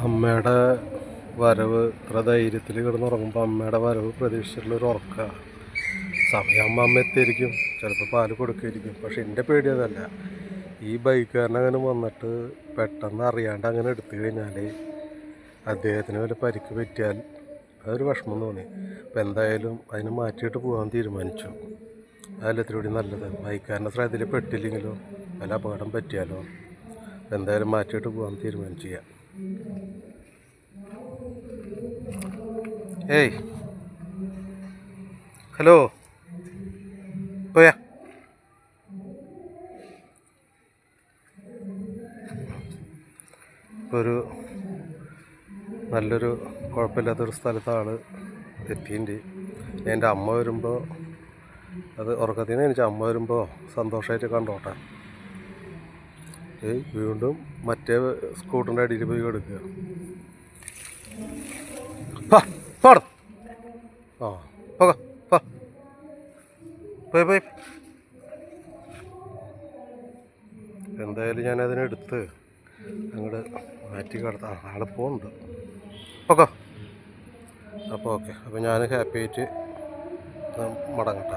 അമ്മയുടെ വരവ് ഇത്ര ധൈര്യത്തിൽ കിടന്നുറങ്ങുമ്പോൾ അമ്മയുടെ വരവ് പ്രതീക്ഷിച്ചിട്ടുള്ളൊരു ഉറക്കമാണ്. സമയമാകുമ്പോൾ അമ്മ എത്തിയിരിക്കും, ചിലപ്പോൾ പാല് കൊടുക്കുമായിരിക്കും. പക്ഷെ എൻ്റെ പേടി അതല്ല. ഈ ബൈക്കുകാരനങ്ങനെ വന്നിട്ട് പെട്ടെന്ന് അറിയാണ്ട് അങ്ങനെ എടുത്തു കഴിഞ്ഞാൽ അദ്ദേഹത്തിന് വല്ല പരിക്ക് പറ്റിയാൽ അതൊരു വിഷമം തോന്നി. അപ്പം എന്തായാലും അതിനെ മാറ്റിയിട്ട് പോകാൻ തീരുമാനിച്ചു. അതല്ല ഇത്തിരി നല്ലത്. ബൈക്കുകാരൻ്റെ ശ്രദ്ധയിൽ പെട്ടില്ലെങ്കിലോ വല്ല അപകടം പറ്റിയാലോ. എന്തായാലും മാറ്റിയിട്ട് പോകാൻ തീരുമാനിച്ചു. ഏയ് ഹലോ, പോയാ ഒരു നല്ലൊരു കുഴപ്പമില്ലാത്തൊരു സ്ഥലത്താണ് എത്തിയിട്ടുണ്ട്. എൻ്റെ അമ്മ വരുമ്പോൾ അത് ഉറക്കത്തിന് എനിക്ക് അമ്മ വരുമ്പോൾ സന്തോഷമായിട്ട് കണ്ടോട്ടെ. വീണ്ടും മറ്റേ സ്കൂട്ടറിൻ്റെ അടിയിൽ പോയി കിടക്കുക. ആ പോകാം, പോയി. എന്തായാലും ഞാനതിനെടുത്ത് അങ്ങോട്ട് മാറ്റി കിടത്താം. ആളെ പോകുന്നുണ്ട്. ഓക്കെ, അപ്പോൾ ഞാൻ ഹാപ്പി ആയിട്ട് മടങ്ങട്ടെ.